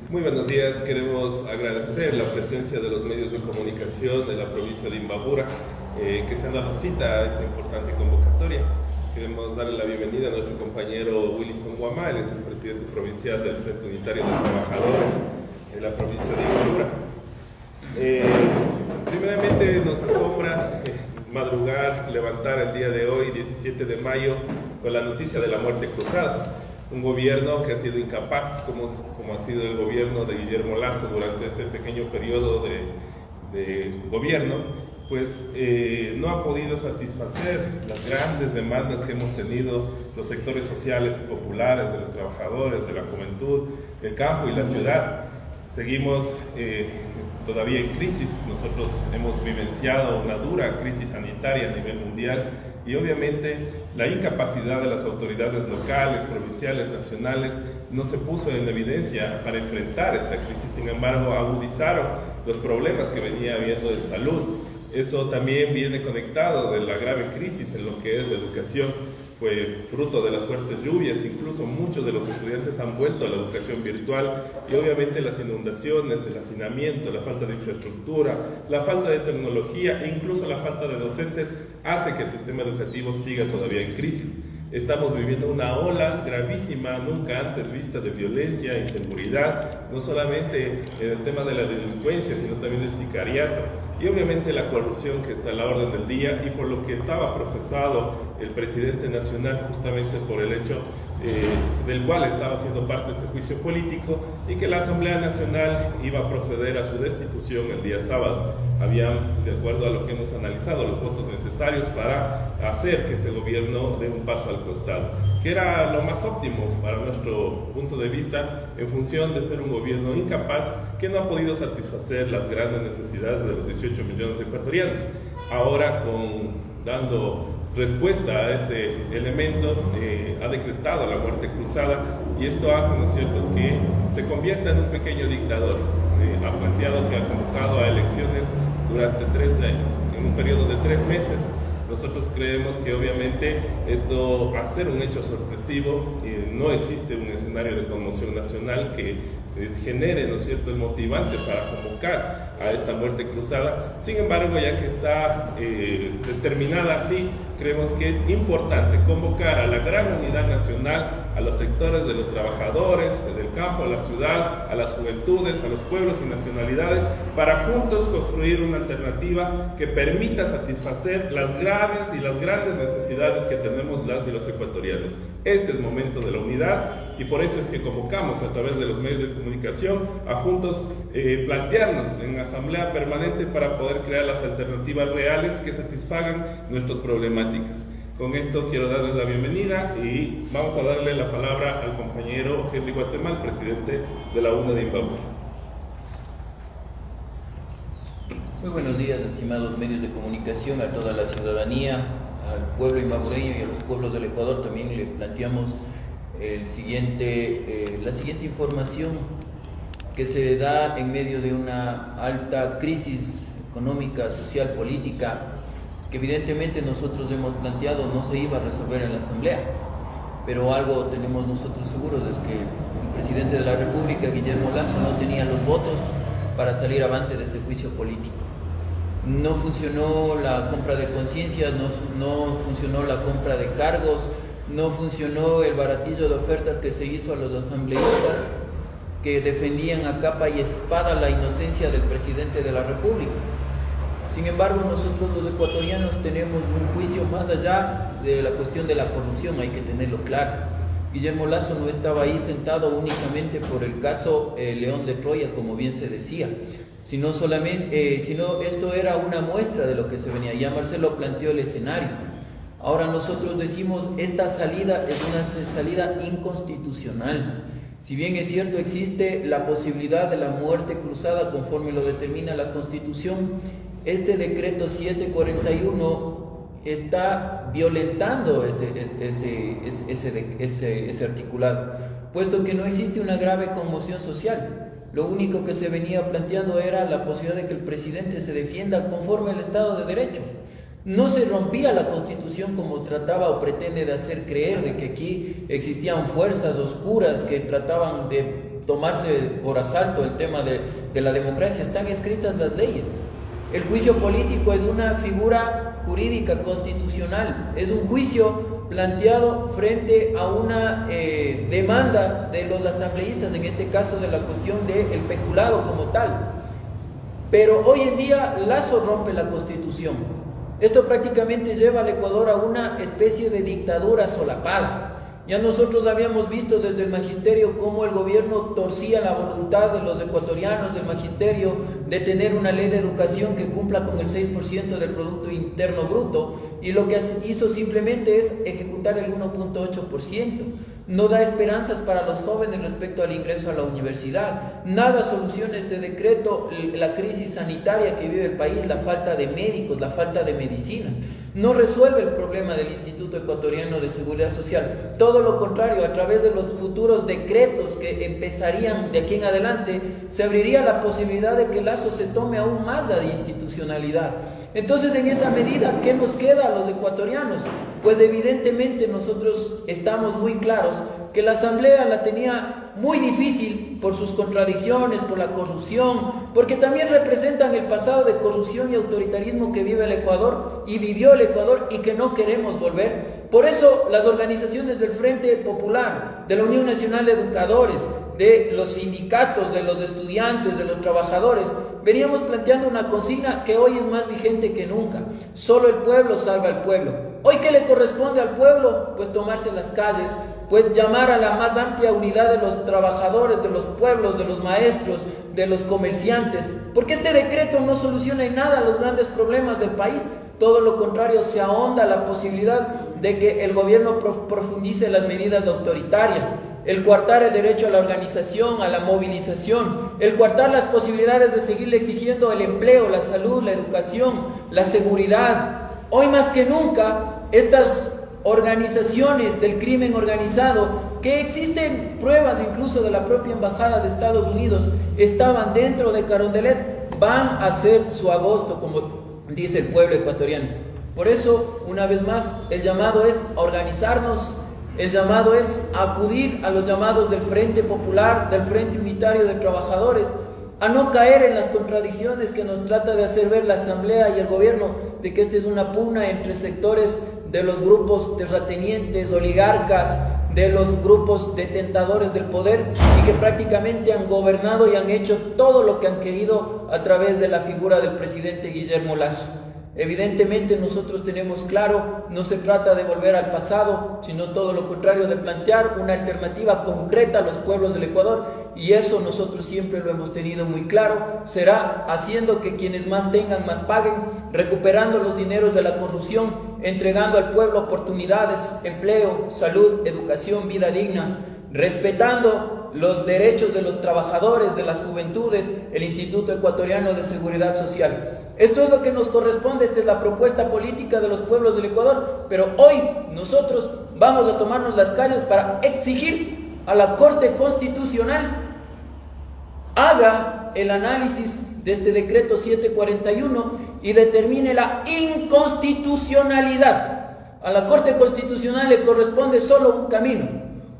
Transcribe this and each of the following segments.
Muy buenos días, queremos agradecer la presencia de los medios de comunicación de la provincia de Imbabura que se han dado cita a esta importante convocatoria. Queremos darle la bienvenida a nuestro compañero Willington Guamá, él es el presidente provincial del Frente Unitario de Trabajadores de la provincia de Imbabura. Primeramente nos asombra madrugar, levantar el día de hoy, 17 de mayo, con la noticia de la muerte cruzada. Un gobierno que ha sido incapaz, como ha sido el gobierno de Guillermo Lasso durante este pequeño periodo de gobierno, pues no ha podido satisfacer las grandes demandas que hemos tenido los sectores sociales y populares, de los trabajadores, de la juventud, del campo y la ciudad. Seguimos todavía en crisis. Nosotros hemos vivenciado una dura crisis sanitaria a nivel mundial y obviamente la incapacidad de las autoridades locales, provinciales, nacionales no se puso en evidencia para enfrentar esta crisis. Sin embargo, agudizaron los problemas que venía habiendo en salud. Eso también viene conectado de la grave crisis en lo que es la educación. Fue fruto de las fuertes lluvias, incluso muchos de los estudiantes han vuelto a la educación virtual y obviamente las inundaciones, el hacinamiento, la falta de infraestructura, la falta de tecnología e incluso la falta de docentes hace que el sistema educativo siga todavía en crisis. Estamos viviendo una ola gravísima, nunca antes vista, de violencia, inseguridad, no solamente en el tema de la delincuencia, sino también del sicariato. Y obviamente la corrupción que está a la orden del día y por lo que estaba procesado el presidente nacional justamente por el hecho del cual estaba siendo parte de este juicio político y que la Asamblea Nacional iba a proceder a su destitución el día sábado. Habían, de acuerdo a lo que hemos analizado, los votos necesarios para hacer que este gobierno dé un paso al costado, que era lo más óptimo para nuestro punto de vista en función de ser un gobierno incapaz que no ha podido satisfacer las grandes necesidades de los 18 millones de ecuatorianos. Ahora, dando respuesta a este elemento, ha decretado la muerte cruzada y esto hace, ¿no es cierto?, que se convierta en un pequeño dictador. Ha planteado que ha convocado a elecciones durante en un periodo de 3 meses. Nosotros creemos que obviamente esto va a ser un hecho sorpresivo, no existe un escenario de conmoción nacional que genere, ¿no es cierto?, el motivante para convocar a esta muerte cruzada. Sin embargo, ya que está determinada así, creemos que es importante convocar a la gran unidad nacional, a los sectores de los trabajadores, del campo, a la ciudad, a las juventudes, a los pueblos y nacionalidades, para juntos construir una alternativa que permita satisfacer las graves y las grandes necesidades que tenemos las y los ecuatorianos. Este es momento de la unidad y por eso es que convocamos a través de los medios de comunicación a juntos plantearnos en asamblea permanente para poder crear las alternativas reales que satisfagan nuestras problemáticas. Con esto quiero darles la bienvenida y vamos a darle la palabra al compañero Henry Guatemala, presidente de la UNA de Imbabura. Muy buenos días, estimados medios de comunicación, a toda la ciudadanía, al pueblo imbabureño y a los pueblos del Ecuador. También le planteamos la siguiente información que se da en medio de una alta crisis económica, social, política, que evidentemente nosotros hemos planteado no se iba a resolver en la Asamblea, pero algo tenemos nosotros seguros, es que el presidente de la República, Guillermo Lasso, no tenía los votos para salir avante de este juicio político. No funcionó la compra de conciencias, no funcionó la compra de cargos, no funcionó el baratillo de ofertas que se hizo a los asambleístas que defendían a capa y espada la inocencia del presidente de la República. Sin embargo, nosotros los ecuatorianos tenemos un juicio más allá de la cuestión de la corrupción, hay que tenerlo claro. Guillermo Lasso no estaba ahí sentado únicamente por el caso León de Troya, como bien se decía, sino esto era una muestra de lo que se venía. Ya Marcelo planteó el escenario. Ahora nosotros decimos, esta salida es una salida inconstitucional. Si bien es cierto, existe la posibilidad de la muerte cruzada conforme lo determina la Constitución, este decreto 741 está violentando ese articulado, puesto que no existe una grave conmoción social. Lo único que se venía planteando era la posibilidad de que el presidente se defienda conforme al Estado de Derecho. No se rompía la Constitución como trataba o pretende de hacer creer, de que aquí existían fuerzas oscuras que trataban de tomarse por asalto el tema de la democracia. Están escritas las leyes. El juicio político es una figura jurídica constitucional, es un juicio planteado frente a una demanda de los asambleístas, en este caso de la cuestión del peculado como tal. Pero hoy en día Lazo rompe la Constitución. Esto prácticamente lleva al Ecuador a una especie de dictadura solapada. Ya nosotros habíamos visto desde el magisterio cómo el gobierno torcía la voluntad de los ecuatorianos, del magisterio, de tener una ley de educación que cumpla con el 6% del Producto Interno Bruto, y lo que hizo simplemente es ejecutar el 1.8%. No da esperanzas para los jóvenes respecto al ingreso a la universidad. Nada soluciona este decreto la crisis sanitaria que vive el país, la falta de médicos, la falta de medicinas. No resuelve el problema del Instituto Ecuatoriano de Seguridad Social. Todo lo contrario, a través de los futuros decretos que empezarían de aquí en adelante, se abriría la posibilidad de que Lazo se tome aún más la institucionalidad. Entonces, en esa medida, ¿qué nos queda a los ecuatorianos? Pues evidentemente nosotros estamos muy claros que la Asamblea la tenía muy difícil por sus contradicciones, por la corrupción, porque también representan el pasado de corrupción y autoritarismo que vive el Ecuador y vivió el Ecuador y que no queremos volver. Por eso las organizaciones del Frente Popular, de la Unión Nacional de Educadores, de los sindicatos, de los estudiantes, de los trabajadores, veníamos planteando una consigna que hoy es más vigente que nunca: solo el pueblo salva al pueblo. Hoy, ¿qué le corresponde al pueblo? Pues tomarse las calles, pues llamar a la más amplia unidad de los trabajadores, de los pueblos, de los maestros, de los comerciantes, porque este decreto no soluciona en nada los grandes problemas del país. Todo lo contrario, se ahonda la posibilidad de que el gobierno profundice las medidas autoritarias, el coartar el derecho a la organización, a la movilización, el coartar las posibilidades de seguirle exigiendo el empleo, la salud, la educación, la seguridad. Hoy más que nunca, estas organizaciones del crimen organizado, que existen pruebas incluso de la propia Embajada de Estados Unidos, estaban dentro de Carondelet, van a hacer su agosto, como dice el pueblo ecuatoriano. Por eso, una vez más, el llamado es a organizarnos, el llamado es a acudir a los llamados del Frente Popular, del Frente Unitario de Trabajadores, a no caer en las contradicciones que nos trata de hacer ver la Asamblea y el gobierno, de que esta es una pugna entre sectores de los grupos terratenientes, oligarcas, de los grupos detentadores del poder, y que prácticamente han gobernado y han hecho todo lo que han querido a través de la figura del presidente Guillermo Lasso. Evidentemente nosotros tenemos claro, no se trata de volver al pasado, sino todo lo contrario, de plantear una alternativa concreta a los pueblos del Ecuador, y eso nosotros siempre lo hemos tenido muy claro. Será haciendo que quienes más tengan, más paguen, recuperando los dineros de la corrupción, entregando al pueblo oportunidades, empleo, salud, educación, vida digna, respetando los derechos de los trabajadores, de las juventudes, el Instituto Ecuatoriano de Seguridad Social. Esto es lo que nos corresponde, esta es la propuesta política de los pueblos del Ecuador, pero hoy nosotros vamos a tomarnos las calles para exigir a la Corte Constitucional haga el análisis de este decreto 741 y determine la inconstitucionalidad. A la Corte Constitucional le corresponde solo un camino: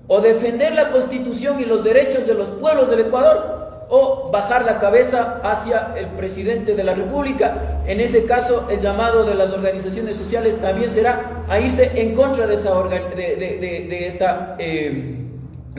o defender la Constitución y los derechos de los pueblos del Ecuador, o bajar la cabeza hacia el presidente de la República. En ese caso, el llamado de las organizaciones sociales también será a irse en contra de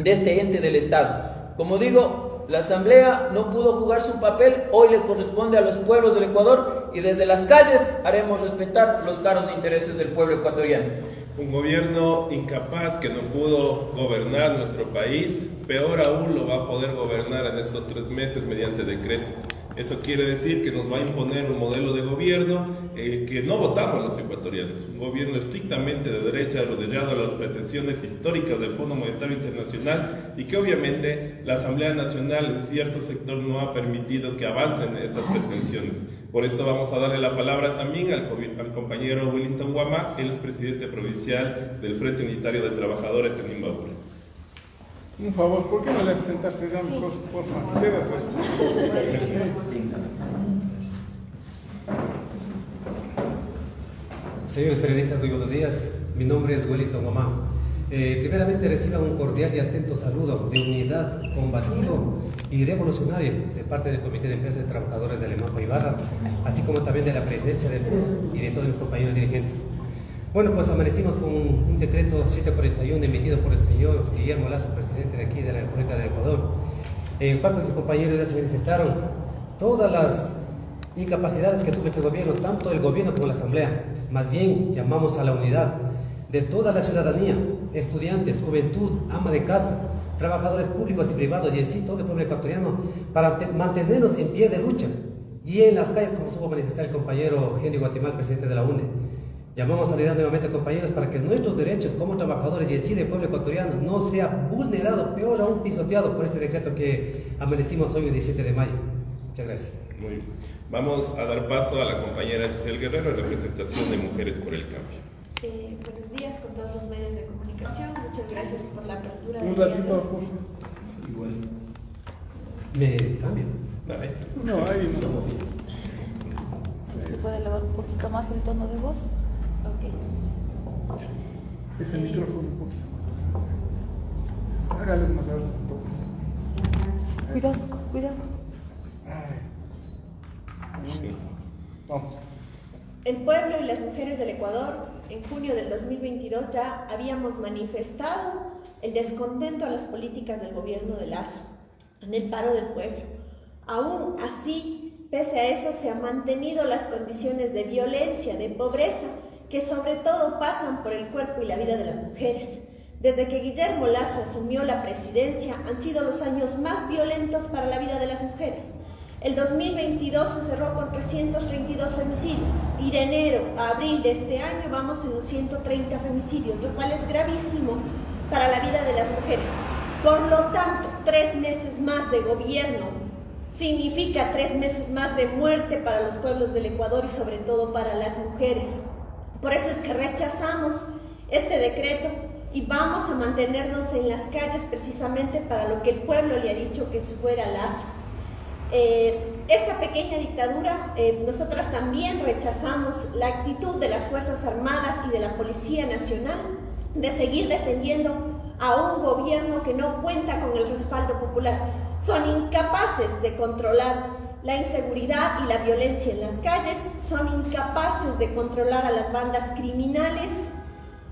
este ente del Estado. Como digo, la Asamblea no pudo jugar su papel, hoy le corresponde a los pueblos del Ecuador, y desde las calles haremos respetar los caros intereses del pueblo ecuatoriano. Un gobierno incapaz que no pudo gobernar nuestro país, peor aún lo va a poder gobernar en estos 3 meses mediante decretos. Eso quiere decir que nos va a imponer un modelo de gobierno que no votamos los ecuatorianos. Un gobierno estrictamente de derecha, arrodillado a las pretensiones históricas del Fondo Monetario Internacional, y que obviamente la Asamblea Nacional en cierto sector no ha permitido que avancen estas pretensiones. Por esto vamos a darle la palabra también al compañero Wellington Guamá, él es presidente provincial del Frente Unitario de Trabajadores en Imbabura. Un favor, ¿por qué no le haces sentarse ya mejor? Por favor, quedas así. Señores periodistas, muy buenos días. Mi nombre es Wellington Mamá. Primeramente reciban un cordial y atento saludo de unidad, combativo y revolucionario de parte del Comité de Empresa de Trabajadores de Alemapa Ibarra, así como también de la presidencia del PUD y de todos mis compañeros dirigentes. Bueno, pues amanecimos con un decreto 741 emitido por el señor Guillermo Lazo, presidente de aquí de la República de Ecuador, en cual mis compañeros ya se manifestaron todas las incapacidades que tuvo este gobierno, tanto el gobierno como la asamblea. Más bien llamamos a la unidad de toda la ciudadanía, estudiantes, juventud, ama de casa, trabajadores públicos y privados y en sí todo el pueblo ecuatoriano, para mantenernos en pie de lucha y en las calles, como supo manifestar el compañero Henry Guatimal, presidente de la UNE. Llamamos a la unidad nuevamente, compañeros, para que nuestros derechos como trabajadores y en sí del pueblo ecuatoriano no sea vulnerado, peor aún pisoteado por este decreto que amanecimos hoy el 17 de mayo. Muchas gracias. Muy bien. Vamos a dar paso a la compañera Giselle Guerrero en representación de Mujeres por el Cambio. Buenos días con todos los medios de comunicación. Muchas gracias por la apertura. Un ratito, por favor. Igual. ¿Me cambio? No, ahí no. Si se puede elevar un poquito más el tono de voz. Ok. Ese micrófono un poquito más. Hágales más alto entonces. Cuidado, cuidado. Vamos. El pueblo y las mujeres del Ecuador, en junio del 2022 ya habíamos manifestado el descontento a las políticas del gobierno de Lazo, en el paro del pueblo. Aún así, pese a eso, se han mantenido las condiciones de violencia, de pobreza, que sobre todo pasan por el cuerpo y la vida de las mujeres. Desde que Guillermo Lazo asumió la presidencia, han sido los años más violentos para la vida de las mujeres. El 2022 se cerró con 332 femicidios y de enero a abril de este año vamos en los 130 femicidios, lo cual es gravísimo para la vida de las mujeres. Por lo tanto, 3 meses más de gobierno significa 3 meses más de muerte para los pueblos del Ecuador y sobre todo para las mujeres. Por eso es que rechazamos este decreto y vamos a mantenernos en las calles precisamente para lo que el pueblo le ha dicho que se fuera Lazo. Esta pequeña dictadura, nosotras también rechazamos la actitud de las Fuerzas Armadas y de la Policía Nacional de seguir defendiendo a un gobierno que no cuenta con el respaldo popular. Son incapaces de controlar la inseguridad y la violencia en las calles, son incapaces de controlar a las bandas criminales,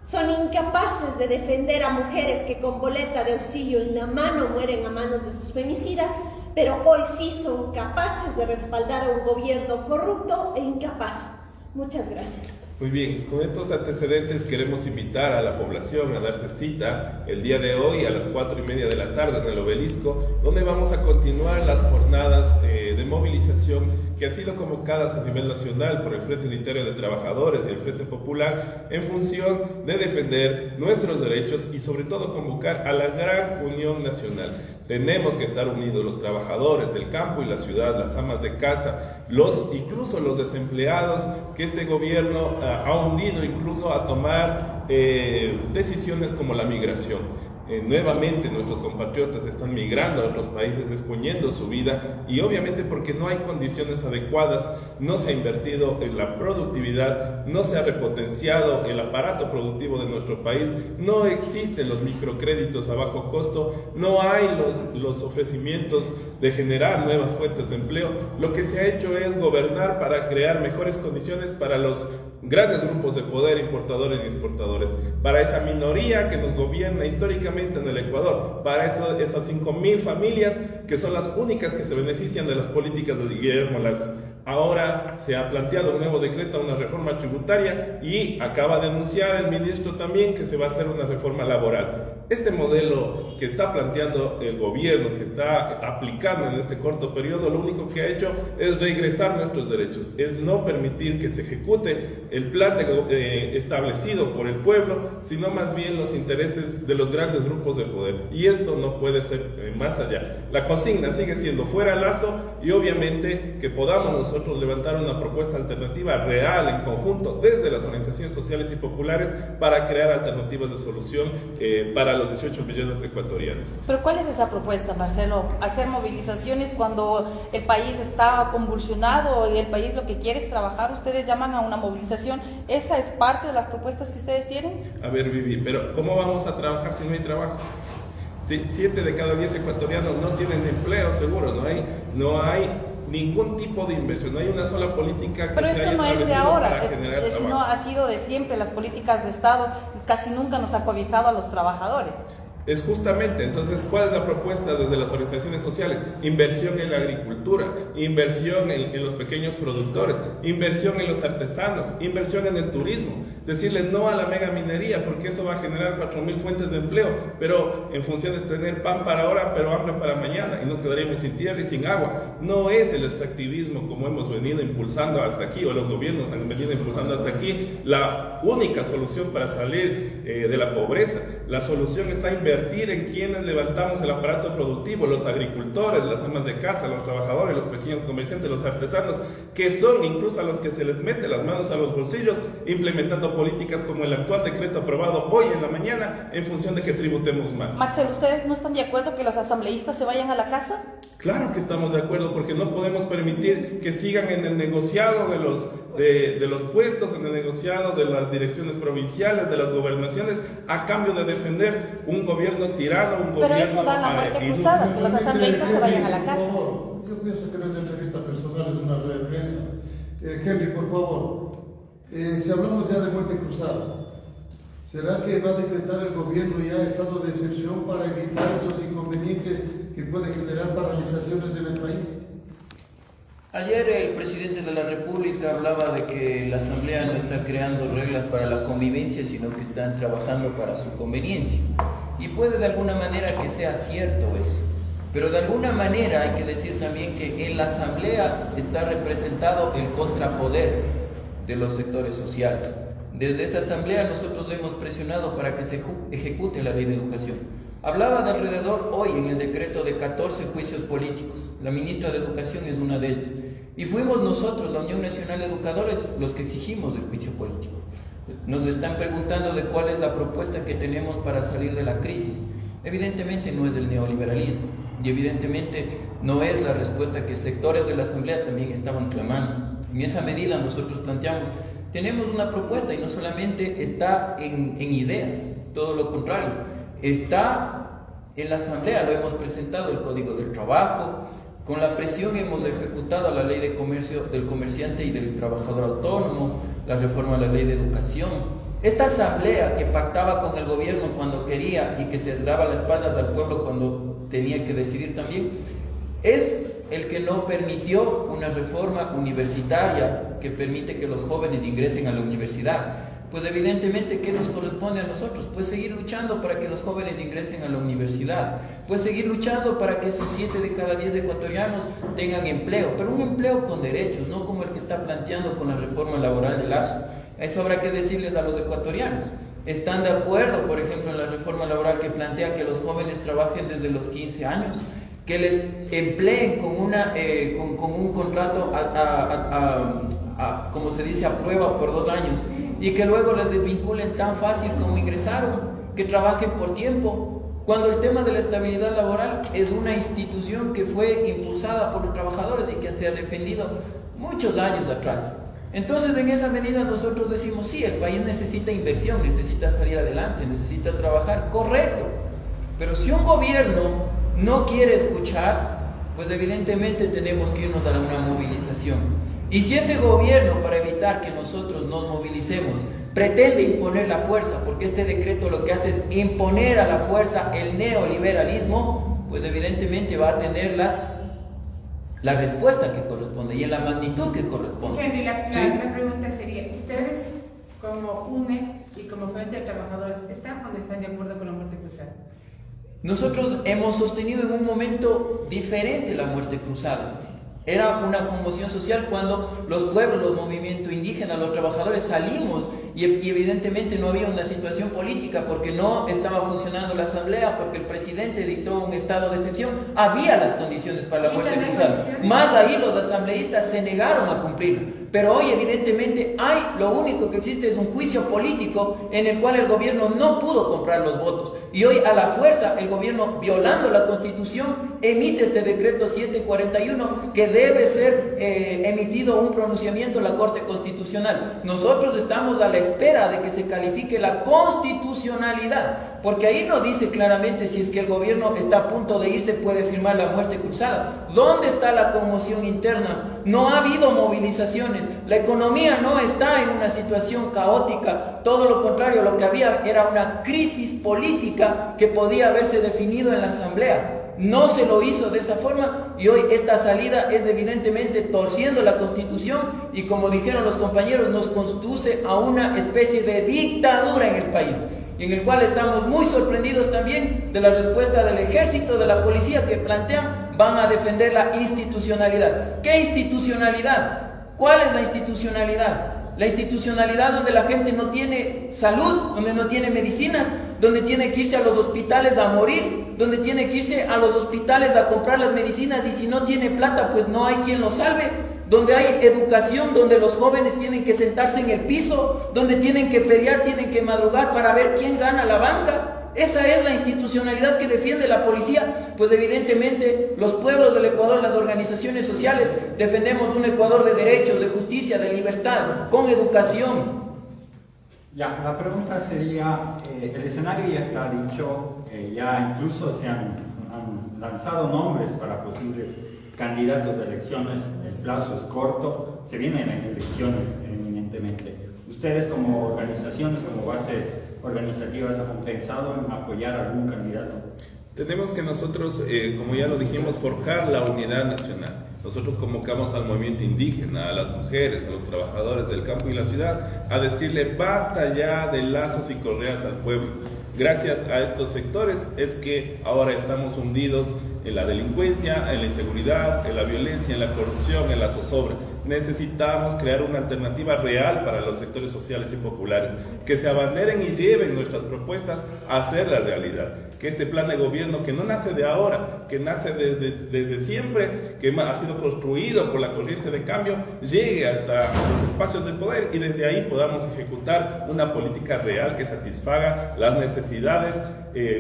son incapaces de defender a mujeres que con boleta de auxilio en la mano mueren a manos de sus femicidas, pero hoy sí son capaces de respaldar a un gobierno corrupto e incapaz. Muchas gracias. Muy bien, con estos antecedentes queremos invitar a la población a darse cita el día de hoy a las 4:30 de la tarde en el Obelisco, donde vamos a continuar las jornadas de movilización que han sido convocadas a nivel nacional por el Frente Unitario de Trabajadores y el Frente Popular en función de defender nuestros derechos y sobre todo convocar a la gran unión nacional. Tenemos que estar unidos los trabajadores del campo y la ciudad, las amas de casa, incluso los desempleados que este gobierno ha hundido incluso a tomar decisiones como la migración. Nuevamente nuestros compatriotas están migrando a otros países, exponiendo su vida y obviamente porque no hay condiciones adecuadas, no se ha invertido en la productividad, no se ha repotenciado el aparato productivo de nuestro país, no existen los microcréditos a bajo costo, no hay los ofrecimientos de generar nuevas fuentes de empleo. Lo que se ha hecho es gobernar para crear mejores condiciones para los grandes grupos de poder, importadores y exportadores, para esa minoría que nos gobierna históricamente en el Ecuador, para esas 5.000 familias que son las únicas que se benefician de las políticas de Guillermo Lazo. Ahora se ha planteado un nuevo decreto, una reforma tributaria y acaba de anunciar el ministro también que se va a hacer una reforma laboral. Este modelo que está planteando el gobierno, que está aplicando en este corto periodo, lo único que ha hecho es regresar nuestros derechos, es no permitir que se ejecute el plan establecido por el pueblo, sino más bien los intereses de los grandes grupos de poder. Y esto no puede ser más allá. La consigna sigue siendo fuera Lazo y obviamente que podamos nosotros levantar una propuesta alternativa real en conjunto desde las organizaciones sociales y populares para crear alternativas de solución para los 18 millones de ecuatorianos. Pero ¿cuál es esa propuesta, Marcelo? Hacer movilizaciones cuando el país está convulsionado y el país lo que quiere es trabajar. Ustedes llaman a una movilización. ¿Esa es parte de las propuestas que ustedes tienen? A ver, Vivi, pero ¿cómo vamos a trabajar si no hay trabajo? Si 7 de cada 10 ecuatorianos no tienen empleo seguro, no hay ningún tipo de inversión, no hay una sola política que pero se eso haya no es de establecido ahora, para generar no trabajo. ha sido de siempre. Las políticas de Estado casi nunca nos ha cobijado a los trabajadores. Es justamente, entonces, ¿cuál es la propuesta desde las organizaciones sociales? Inversión en la agricultura, inversión en los pequeños productores, inversión en los artesanos, inversión en el turismo. Decirle no a la mega minería, porque eso va a generar 4.000 fuentes de empleo, pero en función de tener pan para ahora, pero hambre para mañana, y nos quedaríamos sin tierra y sin agua. No es el extractivismo como hemos venido impulsando hasta aquí, o los gobiernos han venido impulsando hasta aquí, la única solución para salir de la pobreza. La solución está en invertir en quienes levantamos el aparato productivo, los agricultores, las amas de casa, los trabajadores, los pequeños comerciantes, los artesanos, que son incluso a los que se les mete las manos a los bolsillos, implementando políticas como el actual decreto aprobado hoy en la mañana en función de que tributemos más. Marcelo, ¿ustedes no están de acuerdo que los asambleístas se vayan a la casa? Claro que estamos de acuerdo, porque no podemos permitir que sigan en el negociado de los puestos, en el negociado de las direcciones provinciales, de las gobernaciones, a cambio de defender un gobierno tirano, un gobierno... Pero eso da la muerte cruzada, que los asambleístas se vayan a la casa. Yo pienso que no es entrevista personal, es una rueda de prensa. Henry, por favor, si hablamos ya de muerte cruzada, ¿será que va a decretar el gobierno ya estado de excepción para evitar esos inconvenientes que pueden generar paralizaciones en el país? Ayer el presidente de la República hablaba de que la Asamblea no está creando reglas para la convivencia, sino que están trabajando para su conveniencia. Y puede de alguna manera que sea cierto eso. Pero de alguna manera hay que decir también que en la Asamblea está representado el contrapoder de los sectores sociales. Desde esta Asamblea nosotros hemos presionado para que se ejecute la ley de educación. Hablaba de alrededor hoy en el decreto de 14 juicios políticos. La ministra de Educación es una de ellas. Y fuimos nosotros, la Unión Nacional de Educadores, los que exigimos el juicio político. Nos están preguntando de cuál es la propuesta que tenemos para salir de la crisis. Evidentemente no es del neoliberalismo y evidentemente no es la respuesta que sectores de la Asamblea también estaban clamando. En esa medida nosotros planteamos, tenemos una propuesta y no solamente está en ideas, todo lo contrario, está en la Asamblea, lo hemos presentado, el Código del Trabajo. Con la presión hemos ejecutado la ley de comercio del comerciante y del trabajador autónomo, la reforma de la ley de educación. Esta asamblea que pactaba con el gobierno cuando quería y que se daba la espalda al pueblo cuando tenía que decidir también, es el que no permitió una reforma universitaria que permite que los jóvenes ingresen a la universidad. Pues evidentemente, ¿qué nos corresponde a nosotros? Pues seguir luchando para que los jóvenes ingresen a la universidad, pues seguir luchando para que esos 7 de cada 10 ecuatorianos tengan empleo, pero un empleo con derechos, no como el que está planteando con la reforma laboral de Lazo. Eso habrá que decirles a los ecuatorianos. ¿Están de acuerdo, por ejemplo, en la reforma laboral que plantea que los jóvenes trabajen desde los 15 años? Que les empleen con un contrato como se dice, a prueba por 2 años, y que luego les desvinculen tan fácil como ingresaron, que trabajen por tiempo, cuando el tema de la estabilidad laboral es una institución que fue impulsada por los trabajadores y que se ha defendido muchos años atrás. Entonces, en esa medida nosotros decimos, sí, el país necesita inversión, necesita salir adelante, necesita trabajar, correcto, pero si un gobierno no quiere escuchar, pues evidentemente tenemos que irnos a una movilización. Y si ese gobierno, para evitar que nosotros nos movilicemos, pretende imponer la fuerza, porque este decreto lo que hace es imponer a la fuerza el neoliberalismo, pues evidentemente va a tener la respuesta que corresponde y en la magnitud que corresponde. Henry, la pregunta sería, ¿ustedes como UNE y como Frente de Trabajadores están o no están de acuerdo con la muerte cruzada? Nosotros hemos sostenido en un momento diferente la muerte cruzada. Era una conmoción social cuando los pueblos, los movimientos indígenas, los trabajadores salimos y evidentemente no había una situación política porque no estaba funcionando la asamblea, porque el presidente dictó un estado de excepción, había las condiciones para la muerte cruzada. Más ahí los asambleístas se negaron a cumplirla. Pero hoy evidentemente lo único que existe es un juicio político en el cual el gobierno no pudo comprar los votos. Y hoy a la fuerza el gobierno, violando la Constitución, emite este decreto 741 que debe ser emitido un pronunciamiento en la Corte Constitucional. Nosotros estamos a la espera de que se califique la constitucionalidad, porque ahí no dice claramente si es que el gobierno está a punto de irse, puede firmar la muerte cruzada. ¿Dónde está la conmoción interna? No ha habido movilizaciones, la economía no está en una situación caótica, todo lo contrario, lo que había era una crisis política que podía haberse definido en la asamblea. No se lo hizo de esa forma y hoy esta salida es evidentemente torciendo la Constitución y, como dijeron los compañeros, nos conduce a una especie de dictadura en el país, y en el cual estamos muy sorprendidos también de la respuesta del ejército, de la policía, que plantean van a defender la institucionalidad. ¿Qué institucionalidad? ¿Cuál es la institucionalidad? La institucionalidad donde la gente no tiene salud, donde no tiene medicinas, donde tiene que irse a los hospitales a morir, donde tiene que irse a los hospitales a comprar las medicinas, y si no tiene plata pues no hay quien lo salve, donde hay educación, donde los jóvenes tienen que sentarse en el piso, donde tienen que pelear, tienen que madrugar para ver quién gana la banca. Esa es la institucionalidad que defiende la policía. Pues evidentemente los pueblos del Ecuador, las organizaciones sociales, defendemos un Ecuador de derechos, de justicia, de libertad, con educación. Ya, la pregunta sería, el escenario ya está dicho, ya incluso se han lanzado nombres para posibles candidatos de elecciones, el plazo es corto, se vienen elecciones eminentemente. Ustedes como organizaciones, como bases organizativas, ¿han pensado en apoyar a algún candidato? Tenemos que nosotros, como ya lo dijimos, forjar la unidad nacional. Nosotros convocamos al movimiento indígena, a las mujeres, a los trabajadores del campo y la ciudad, a decirle basta ya de lazos y correas al pueblo. Gracias a estos sectores es que ahora estamos hundidos en la delincuencia, en la inseguridad, en la violencia, en la corrupción, en la zozobra. Necesitamos crear una alternativa real para los sectores sociales y populares, que se abanderen y lleven nuestras propuestas a hacer la realidad. Que este plan de gobierno, que no nace de ahora, que nace desde siempre, que ha sido construido por la corriente de cambio, llegue hasta los espacios del poder y desde ahí podamos ejecutar una política real que satisfaga las necesidades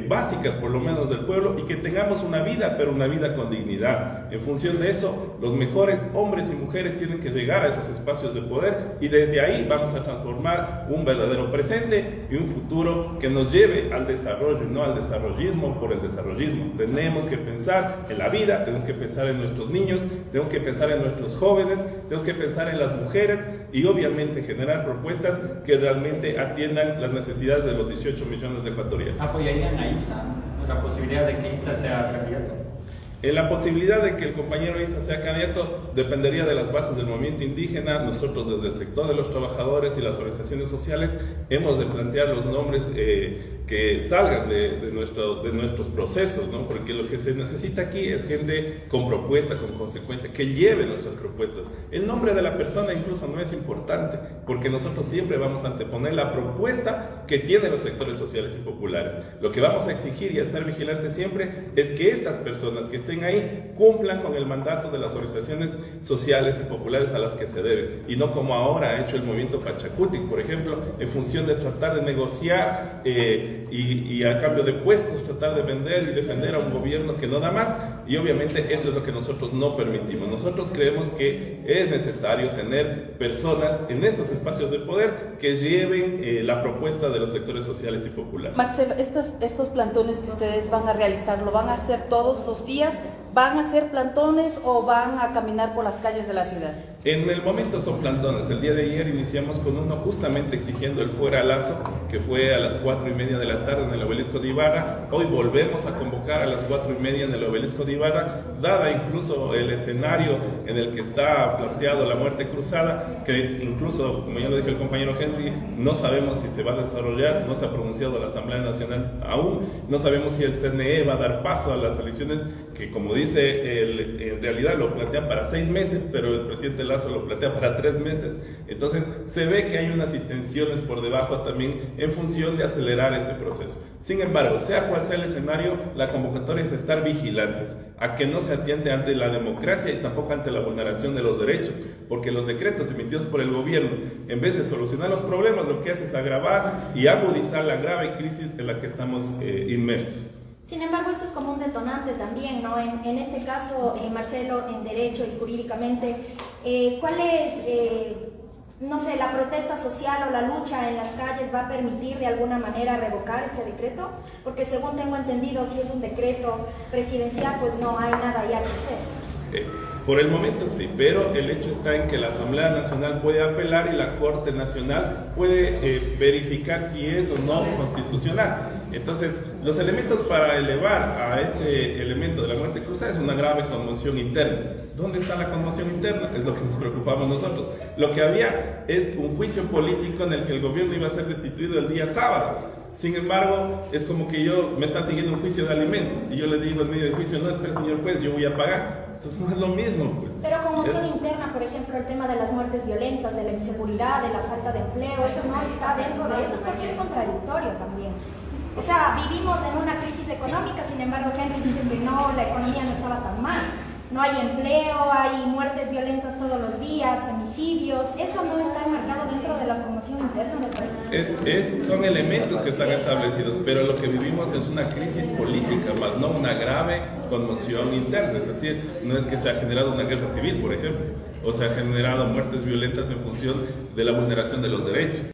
básicas, por lo menos, del pueblo, y que tengamos una vida, pero una vida con dignidad. En función de eso, los mejores hombres y mujeres tienen que llegar a esos espacios de poder y desde ahí vamos a transformar un verdadero presente y un futuro que nos lleve al desarrollo, no al desarrollismo por el desarrollismo. Tenemos que pensar en la vida, tenemos que pensar en nuestros niños, tenemos que pensar en nuestros jóvenes, tenemos que pensar en las mujeres y obviamente generar propuestas que realmente atiendan las necesidades de los 18 millones de ecuatorianos. ¿Apoyarían a Isa? ¿La posibilidad de que Isa sea candidato? La posibilidad de que el compañero Isa sea candidato dependería de las bases del movimiento indígena. Nosotros desde el sector de los trabajadores y las organizaciones sociales hemos de plantear los nombres que salgan de nuestros procesos, ¿no? Porque lo que se necesita aquí es gente con propuesta, con consecuencia, que lleve nuestras propuestas. El nombre de la persona incluso no es importante, porque nosotros siempre vamos a anteponer la propuesta que tienen los sectores sociales y populares. Lo que vamos a exigir y a estar vigilantes siempre es que estas personas que estén ahí cumplan con el mandato de las organizaciones sociales y populares a las que se debe, y no como ahora ha hecho el movimiento Pachacutic, por ejemplo, en función de tratar de negociar y a cambio de puestos tratar de vender y defender a un gobierno que no da más, y obviamente eso es lo que nosotros no permitimos. Nosotros creemos que es necesario tener personas en estos espacios de poder que lleven la propuesta de los sectores sociales y populares. Marcelo, estos plantones que ustedes van a realizar, ¿lo van a hacer todos los días? ¿Van a hacer plantones o van a caminar por las calles de la ciudad? En el momento son plantones. El día de ayer iniciamos con uno justamente exigiendo el fuera Lazo, que fue a las 4:30 de la tarde en el Obelisco de Ibarra. Hoy volvemos a convocar a las 4:30 en el Obelisco de Ibarra, dada incluso el escenario en el que está planteado la muerte cruzada, que incluso, como ya lo dijo el compañero Henry, no sabemos si se va a desarrollar, no se ha pronunciado la Asamblea Nacional aún, no sabemos si el CNE va a dar paso a las elecciones, que como dice, en realidad lo plantean para 6 meses, pero el presidente Lazo lo plantea para 3 meses. Entonces se ve que hay unas intenciones por debajo también en función de acelerar este proceso. Sin embargo, sea cual sea el escenario, la convocatoria es estar vigilantes a que no se atiende ante la democracia y tampoco ante la vulneración de los derechos, porque los decretos emitidos por el gobierno, en vez de solucionar los problemas, lo que hace es agravar y agudizar la grave crisis en la que estamos inmersos. Sin embargo, esto es como un detonante también, ¿no? En este caso, Marcelo, en derecho y jurídicamente, ¿cuál es, no sé, la protesta social o la lucha en las calles va a permitir de alguna manera revocar este decreto? Porque según tengo entendido, si es un decreto presidencial, pues no hay nada ya que hacer. Por el momento sí, pero el hecho está en que la Asamblea Nacional puede apelar y la Corte Nacional puede verificar si es o no constitucional. Entonces, los elementos para elevar a este elemento de la muerte cruzada es una grave conmoción interna. ¿Dónde está la conmoción interna? Es lo que nos preocupamos nosotros. Lo que había es un juicio político en el que el gobierno iba a ser destituido el día sábado. Sin embargo, es como que me están siguiendo un juicio de alimentos y yo le digo en medio del juicio, no, espera señor juez, yo voy a pagar. Entonces no es lo mismo. Pues. Pero conmoción interna, por ejemplo, el tema de las muertes violentas, de la inseguridad, de la falta de empleo, eso no está dentro de eso porque es contradictorio también. O sea, vivimos en una crisis económica, sin embargo Henry dice que no, la economía no estaba tan mal. No hay empleo, hay muertes violentas todos los días, femicidios. Eso no está enmarcado dentro de la conmoción interna del país. Son elementos que están establecidos, pero lo que vivimos es una crisis política, más no una grave conmoción interna. Es decir, no es que se ha generado una guerra civil, por ejemplo, o se ha generado muertes violentas en función de la vulneración de los derechos.